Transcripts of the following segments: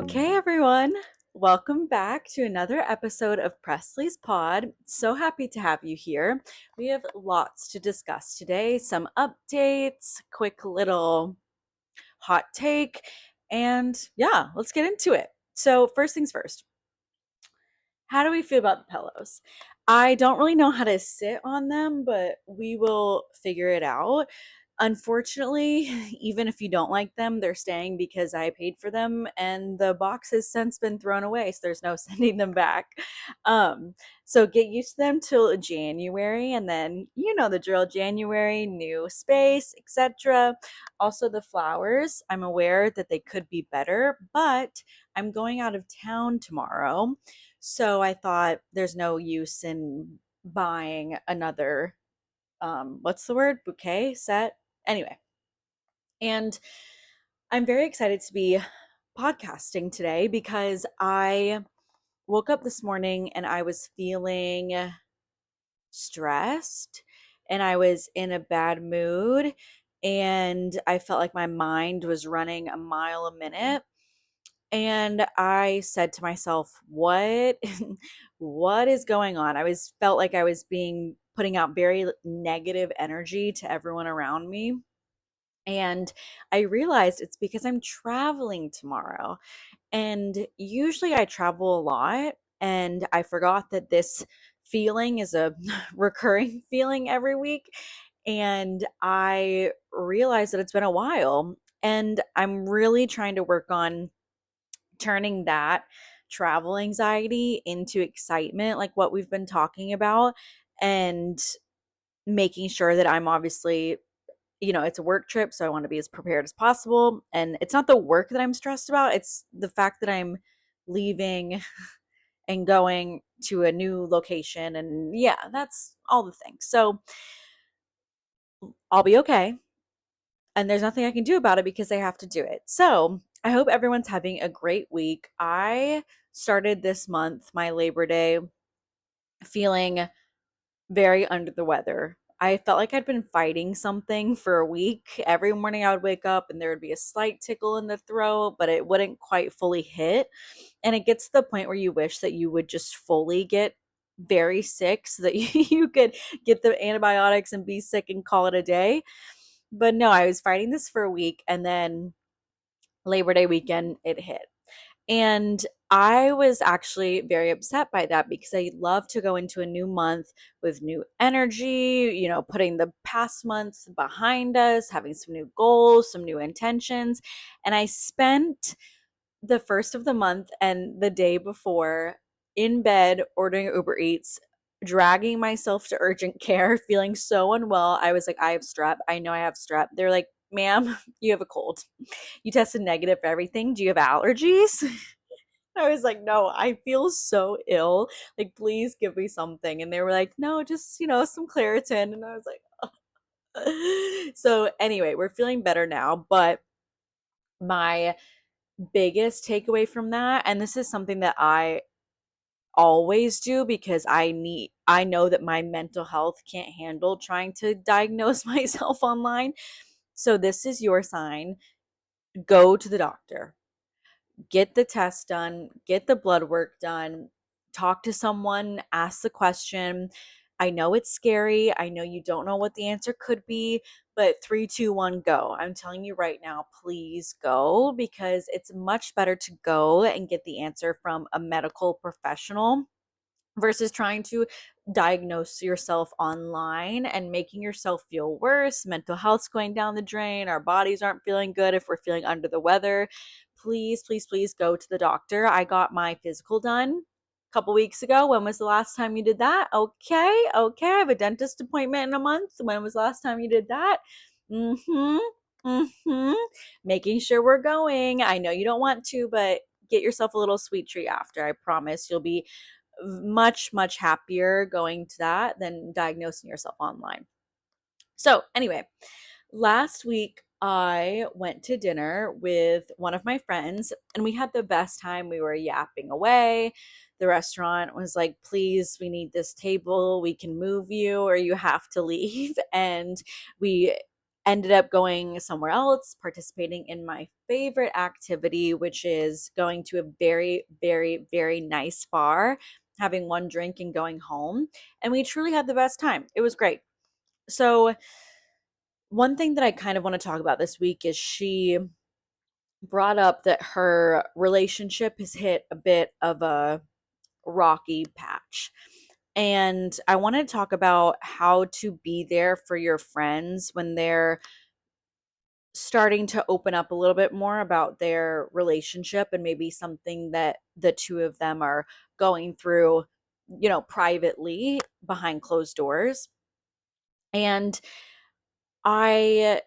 Okay, everyone. Welcome back to another episode of Presley's Pod. So happy to have you here. We have lots to discuss today, some updates, quick little hot take, and yeah, let's get into it. So, first things first, how do we feel about the pillows? I don't really know how to sit on them, but we will figure it out. Unfortunately, even if you don't like them, they're staying because I paid for them and the box has since been thrown away, so there's no sending them back. Um, so get used to them till January, and then you know the drill. January, new space, etc. Also the flowers, I'm aware that they could be better, but I'm going out of town tomorrow. So I thought there's no use in buying another what's the word? Bouquet set. Anyway, and I'm very excited to be podcasting today because I woke up this morning and I was feeling stressed and I was in a bad mood and I felt like my mind was running a mile a minute. And I said to myself, what what is going on? I was felt like I was being putting out very negative energy to everyone around me. And I realized it's because I'm traveling tomorrow. And usually I travel a lot. And I forgot that this feeling is a recurring feeling every week. And I realized that it's been a while. And I'm really trying to work on turning that travel anxiety into excitement, like what we've been talking about, and making sure that I'm obviously, it's a work trip, so I want to be as prepared as possible. And it's not the work that I'm stressed about, it's the fact that I'm leaving and going to a new location. And yeah, that's all the things. So I'll be okay. And there's nothing I can do about it because I have to do it. So I hope everyone's having a great week. I started this month, my Labor Day, feeling very under the weather. I felt like I'd been fighting something for a week. Every morning I would wake up and there would be a slight tickle in the throat, but it wouldn't quite fully hit. And it gets to the point where you wish that you would just fully get very sick so that you could get the antibiotics and be sick and call it a day. But no, I was fighting this for a week and then Labor Day weekend it hit. And I was actually very upset by that because I love to go into a new month with new energy, putting the past months behind us, having some new goals, some new intentions. And I spent the first of the month and the day before in bed ordering Uber Eats, dragging myself to urgent care, feeling so unwell. I was like, I have strep. I know I have strep. They're like, ma'am, you have a cold. You tested negative for everything. Do you have allergies? I was like, no, I feel so ill. Like, please give me something. And they were like, no, just, some Claritin. And I was like, ugh. So anyway, we're feeling better now. But my biggest takeaway from that, and this is something that I always do because I know that my mental health can't handle trying to diagnose myself online. So this is your sign. Go to the doctor, get the test done, get the blood work done, talk to someone, ask the question. I know it's scary. I know you don't know what the answer could be, but 3, 2, 1, go. I'm telling you right now, please go because it's much better to go and get the answer from a medical professional versus trying to diagnose yourself online and making yourself feel worse. Mental health's going down the drain. Our bodies aren't feeling good if we're feeling under the weather. Please, please, please go to the doctor. I got my physical done a couple weeks ago. When was the last time you did that? Okay, okay. I have a dentist appointment in a month. When was the last time you did that? Mm-hmm. Mm-hmm. Making sure we're going. I know you don't want to, but get yourself a little sweet treat after. I promise you'll be much, much happier going to that than diagnosing yourself online. So, anyway, last week I went to dinner with one of my friends and we had the best time. We were yapping away. The restaurant was like, please, we need this table. We can move you or you have to leave. And we ended up going somewhere else, participating in my favorite activity, which is going to a very, very, very nice bar, having one drink and going home. And we truly had the best time. It was great. So, one thing that I kind of want to talk about this week is she brought up that her relationship has hit a bit of a rocky patch. And I want to talk about how to be there for your friends when they're starting to open up a little bit more about their relationship and maybe something that the two of them are going through, privately behind closed doors. And I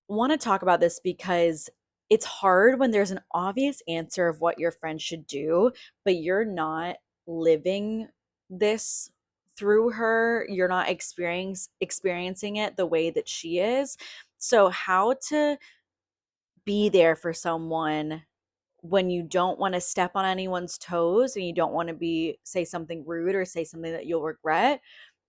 want to talk about this because it's hard when there's an obvious answer of what your friend should do, but you're not living this through her. You're not experiencing it the way that she is. So how to be there for someone when you don't want to step on anyone's toes and you don't want to be say something rude or say something that you'll regret,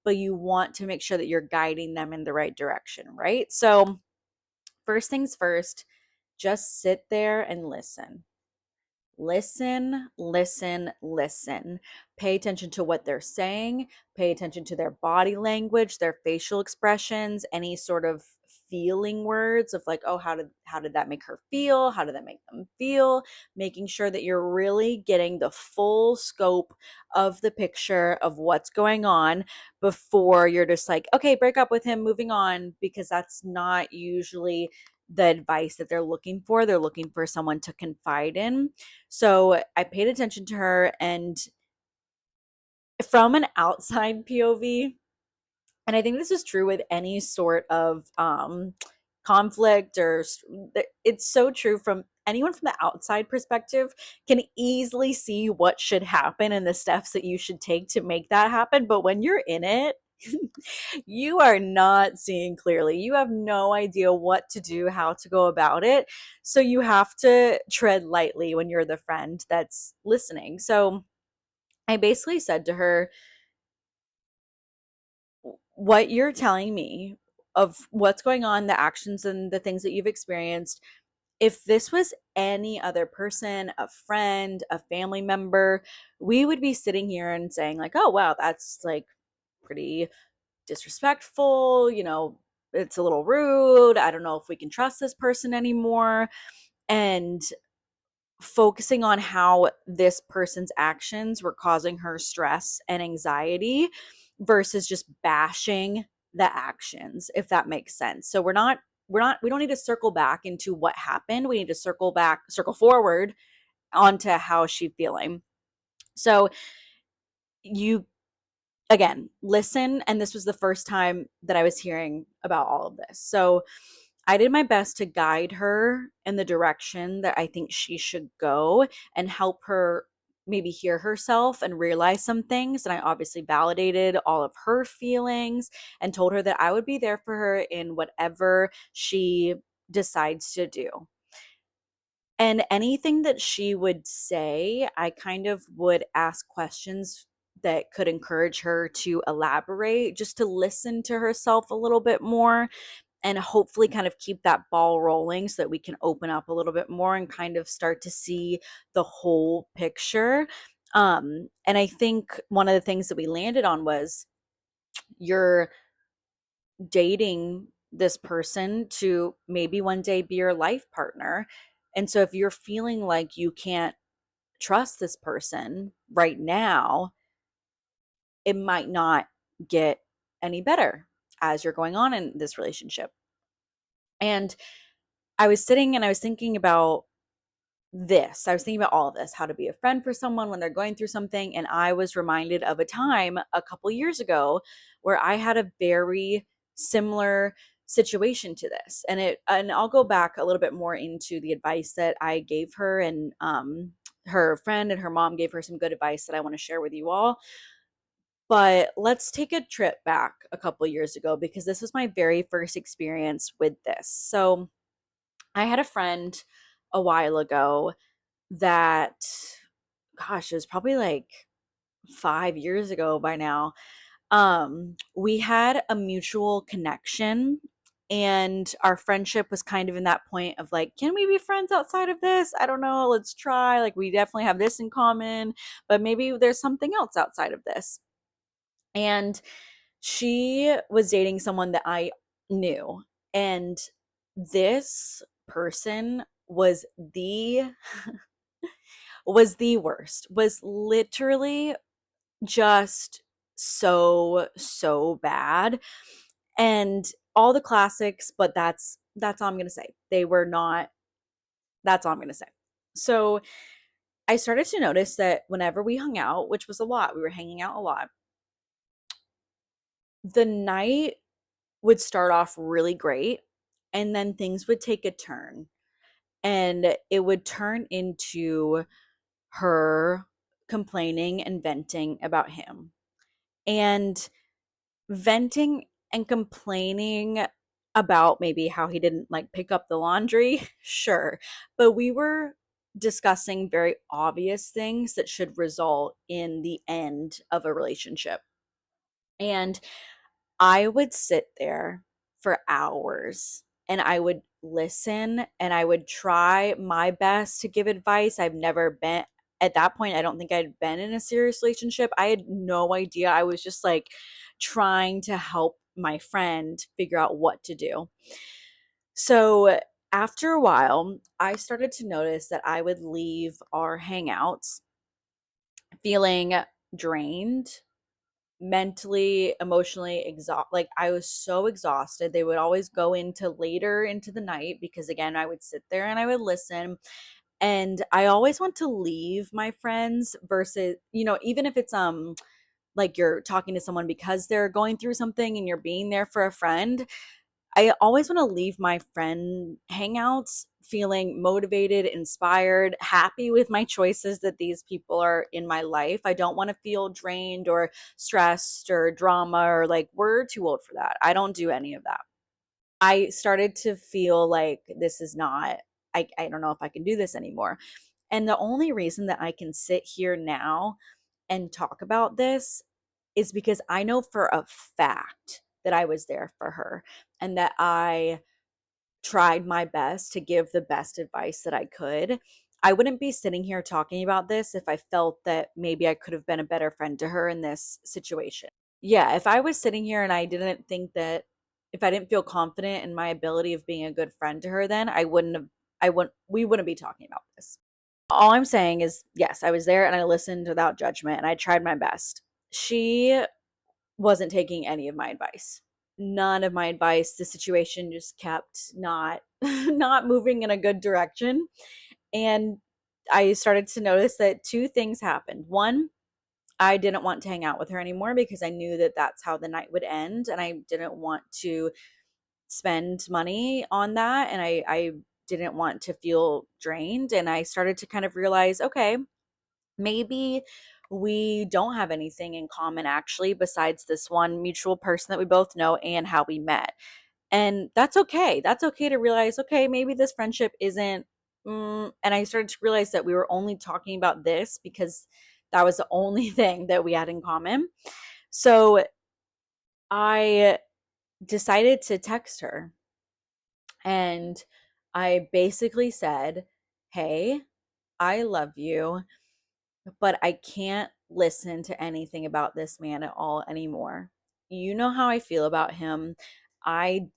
but you want to make sure that you're guiding them in the right direction, right? So first things first, just sit there and listen. Listen, listen, listen. Pay attention to what they're saying. Pay attention to their body language, their facial expressions, any sort of feeling words of like, oh, how did that make her feel? How did that make them feel? Making sure that you're really getting the full scope of the picture of what's going on before you're just like, okay, break up with him, moving on, because that's not usually the advice that they're looking for. They're looking for someone to confide in. So I paid attention to her, and from an outside POV, and I think this is true with any sort of conflict it's so true from anyone from the outside perspective can easily see what should happen and the steps that you should take to make that happen. But when you're in it, you are not seeing clearly. You have no idea what to do, how to go about it. So you have to tread lightly when you're the friend that's listening. So I basically said to her, what you're telling me of what's going on, the actions and the things that you've experienced, if this was any other person, a friend, a family member, we would be sitting here and saying, like, oh, wow, that's like pretty disrespectful, it's a little rude. I don't know if we can trust this person anymore. And focusing on how this person's actions were causing her stress and anxiety versus just bashing the actions, if that makes sense. So we don't need to circle back into what happened. We need to circle forward onto how she's feeling. So you again, listen. And this was the first time that I was hearing about all of this. So I did my best to guide her in the direction that I think she should go and help her maybe hear herself and realize some things. And I obviously validated all of her feelings and told her that I would be there for her in whatever she decides to do. And anything that she would say, I kind of would ask questions that could encourage her to elaborate, just to listen to herself a little bit more and hopefully kind of keep that ball rolling so that we can open up a little bit more and kind of start to see the whole picture. And I think one of the things that we landed on was you're dating this person to maybe one day be your life partner. And so if you're feeling like you can't trust this person right now, it might not get any better as you're going on in this relationship. And I was sitting and I was thinking about this. I was thinking about all of this, how to be a friend for someone when they're going through something. And I was reminded of a time a couple years ago where I had a very similar situation to this. And I'll go back a little bit more into the advice that I gave her, and her friend and her mom gave her some good advice that I want to share with you all. But let's take a trip back a couple years ago because this was my very first experience with this. So I had a friend a while ago that, gosh, it was probably like 5 years ago by now. We had a mutual connection And our friendship was kind of in that point of like, can we be friends outside of this? I don't know. Let's try. Like, we definitely have this in common, but maybe there's something else outside of this. And she was dating someone that I knew. And this person was the worst. Was literally just so bad. And all the classics, but that's all I'm going to say. They were not That's all I'm going to say. So, I started to notice that whenever we hung out, which was a lot, we were hanging out a lot, the night would start off really great and then things would take a turn and it would turn into her complaining and venting about him. And venting and complaining about maybe how he didn't like pick up the laundry, sure. But we were discussing very obvious things that should result in the end of a relationship. And I would sit there for hours and I would listen and I would try my best to give advice. I've never been At that point, I don't think I'd been in a serious relationship. I had no idea. I was just like trying to help my friend figure out what to do. So, after a while, I started to notice that I would leave our hangouts feeling drained, mentally, emotionally exhausted. Like, I was so exhausted. They would always go into later into the night because again, I would sit there and I would listen. And I always want to leave my friends versus, even if it's like you're talking to someone because they're going through something and you're being there for a friend, I always want to leave my friend hangouts feeling motivated, inspired, happy with my choices that these people are in my life. I don't want to feel drained or stressed or drama or like we're too old for that. I don't do any of that. I started to feel like this is not, I don't know if I can do this anymore. And the only reason that I can sit here now and talk about this is because I know for a fact that I was there for her and that I tried my best to give the best advice that I could. I wouldn't be sitting here talking about this if I felt that maybe I could have been a better friend to her in this situation. Yeah, if I was sitting here and I didn't think that, if I didn't feel confident in my ability of being a good friend to her, then we wouldn't be talking about this. All I'm saying is, yes, I was there and I listened without judgment and I tried my best. She wasn't taking any of my advice. None of my advice. The situation just kept not not moving in a good direction. And I started to notice that two things happened. One, I didn't want to hang out with her anymore because I knew that that's how the night would end and I didn't want to spend money on that and I didn't want to feel drained and I started to kind of realize, okay, maybe we don't have anything in common actually besides this one mutual person that we both know and how we met. And that's okay. That's okay to realize, okay, maybe this friendship isn't. And I started to realize that we were only talking about this because that was the only thing that we had in common. So I decided to text her and I basically said, hey, I love you, but I can't listen to anything about this man at all anymore. You know how I feel about him. I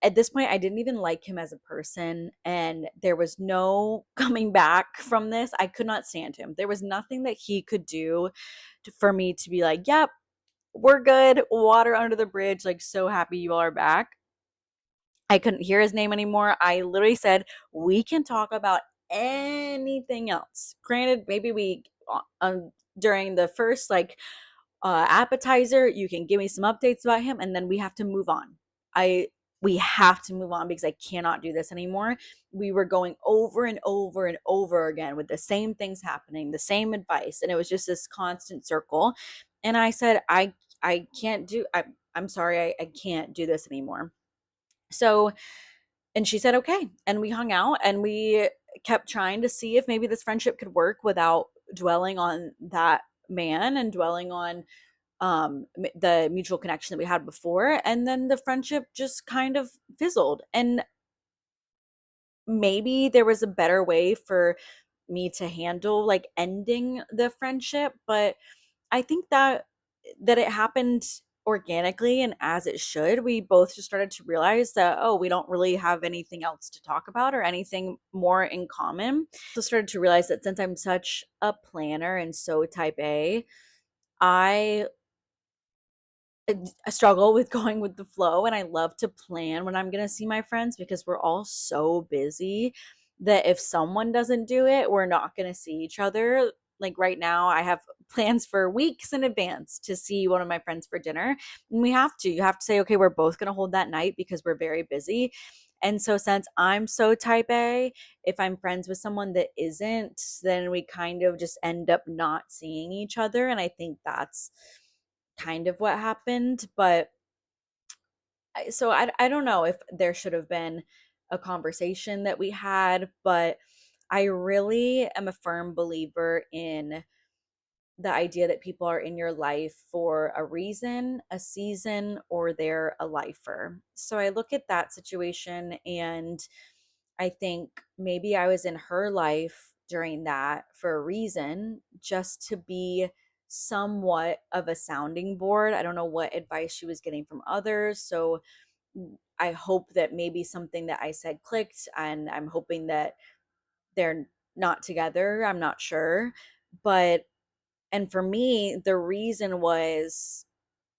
at this point I didn't even like him as a person and there was no coming back from this. I could not stand him. There was nothing that he could do for me to be like, "Yep, we're good. Water under the bridge. Like so happy you all are back." I couldn't hear his name anymore. I literally said, "We can talk about anything else." Granted, maybe during the first like appetizer, you can give me some updates about him, and then we have to move on. I We have to move on because I cannot do this anymore. We were going over and over and over again with the same things happening, the same advice, and it was just this constant circle. And I said, I can't do. I'm sorry, I can't do this anymore. So, and she said, okay. And we hung out and we kept trying to see if maybe this friendship could work without dwelling on that man and dwelling on the mutual connection that we had before, and then the friendship just kind of fizzled. And maybe there was a better way for me to handle like ending the friendship, but I think that it happened organically and as it should. We both just started to realize that, oh, we don't really have anything else to talk about or anything more in common. So started to realize that since I'm such a planner and so type A, I I struggle with going with the flow, and I love to plan when I'm going to see my friends because we're all so busy that if someone doesn't do it, we're not going to see each other. Like right now, I have plans for weeks in advance to see one of my friends for dinner. And you have to say, okay, we're both going to hold that night because we're very busy. And so, since I'm so type A, if I'm friends with someone that isn't, then we kind of just end up not seeing each other. And I think that's kind of what happened. But I don't know if there should have been a conversation that we had, but I really am a firm believer in the idea that people are in your life for a reason, a season, or they're a lifer. So I look at that situation and I think maybe I was in her life during that for a reason, just to be somewhat of a sounding board. I don't know what advice she was getting from others. So I hope that maybe something that I said clicked, and I'm hoping that they're not together. I'm not sure. But, and for me, the reason was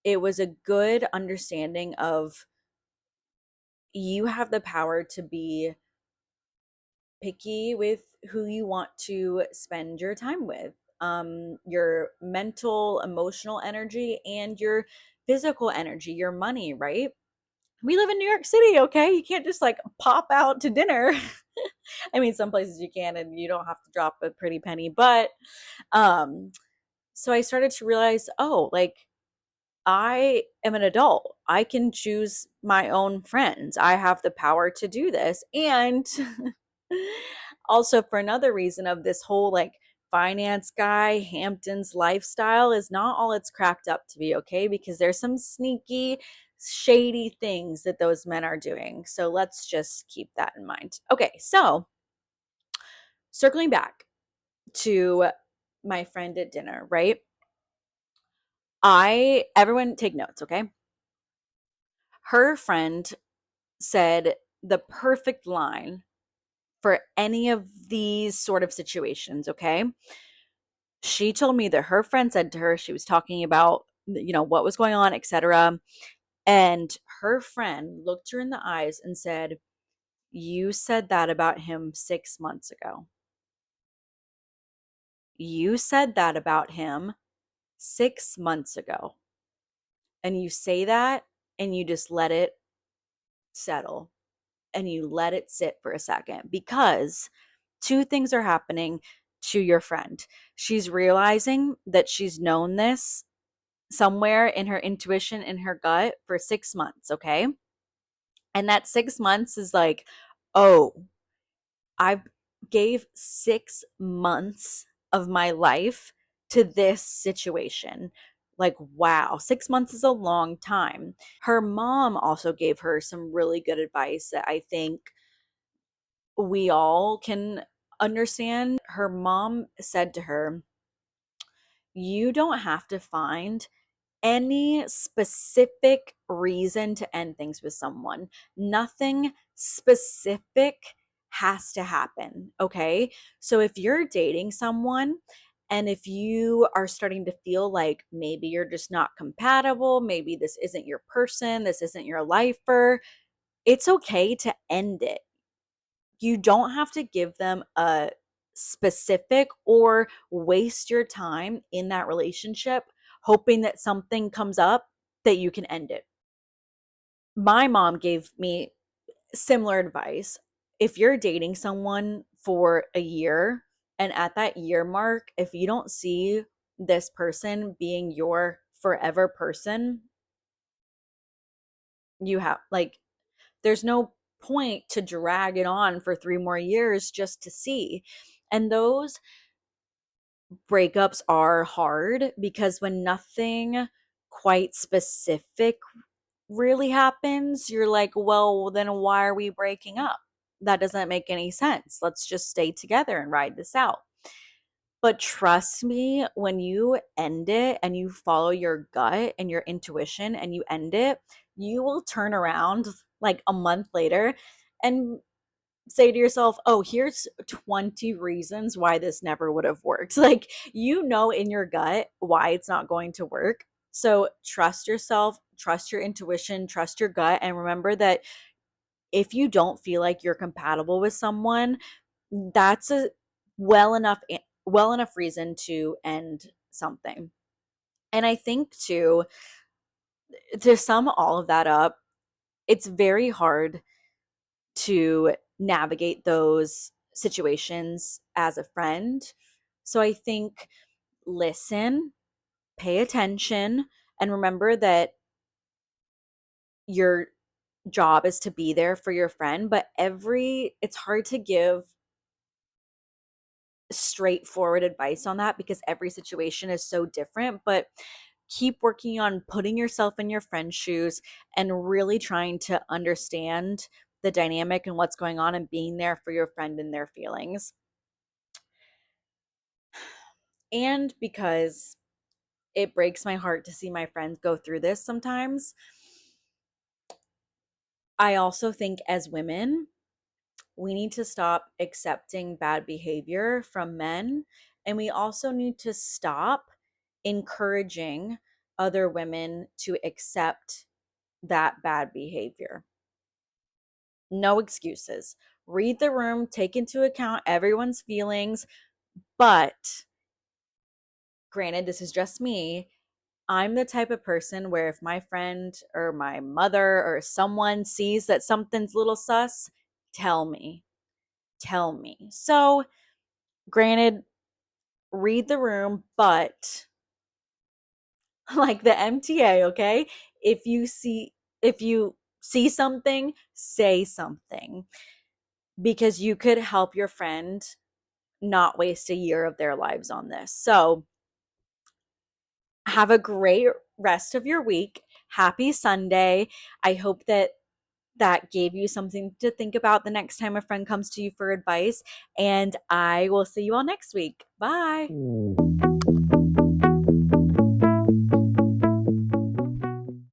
it was a good understanding of you have the power to be picky with who you want to spend your time with. Your mental, emotional energy, and your physical energy, your money, right? We live in New York City, okay? You can't just like pop out to dinner. I mean, some places you can and you don't have to drop a pretty penny, but um so I started to realize, oh, like I am an adult. I can choose my own friends. I have the power to do this. And also, for another reason of this whole like finance guy, Hampton's lifestyle is not all it's cracked up to be, okay? Because there's some sneaky, shady things that those men are doing. So let's just keep that in mind. Okay, so circling back to my friend at dinner, right? Everyone take notes, okay? Her friend said the perfect line for any of these sort of situations, okay? She told me that her friend said to her, she was talking about, what was going on, etc. And her friend looked her in the eyes and said, "You said that about him 6 months ago. You said that about him 6 months ago. And you say that and you just let it settle and you let it sit for a second because two things are happening to your friend. She's realizing that she's known this somewhere in her intuition, in her gut for 6 months, okay? And that 6 months is like, oh, I gave 6 months of my life to this situation. Like, wow, 6 months is a long time. Her mom also gave her some really good advice that I think we all can understand. Her mom said to her, "You don't have to find any specific reason to end things with someone. Nothing specific has to happen." Okay. So if you're dating someone and if you are starting to feel like maybe you're just not compatible, maybe this isn't your person, this isn't your lifer, it's okay to end it. You don't have to give them a specific or waste your time in that relationship hoping that something comes up that you can end it. My mom gave me similar advice. If you're dating someone for a year and at that year mark, if you don't see this person being your forever person, you have like, there's no point to drag it on for 3 more years just to see. And those breakups are hard because when nothing quite specific really happens, you're like, well, then why are we breaking up? That doesn't make any sense. Let's just stay together and ride this out. But trust me, when you end it and you follow your gut and your intuition and you end it, you will turn around like a month later and say to yourself, oh, here's 20 reasons why this never would have worked. Like, you know, in your gut why it's not going to work. So trust yourself, trust your intuition, trust your gut. And remember that if you don't feel like you're compatible with someone, that's a well enough well enough reason to end something. And I think too, to sum all of that up, it's very hard to navigate those situations as a friend. So I think listen, pay attention, and remember that your job is to be there for your friend, but it's hard to give straightforward advice on that because every situation is so different, but keep working on putting yourself in your friend's shoes and really trying to understand the dynamic and what's going on and being there for your friend and their feelings. And because it breaks my heart to see my friends go through this sometimes, I also think as women, we need to stop accepting bad behavior from men. And we also need to stop encouraging other women to accept that bad behavior. No excuses. Read the room, take into account everyone's feelings. But granted, this is just me. I'm the type of person where if my friend or my mother or someone sees that something's a little sus, tell me. Tell me. So, granted, read the room, but like the MTA, okay? If you see if you see something, say something because you could help your friend not waste a year of their lives on this. So, have a great rest of your week. Happy Sunday. I hope that gave you something to think about the next time a friend comes to you for advice. And I will see you all next week. Bye.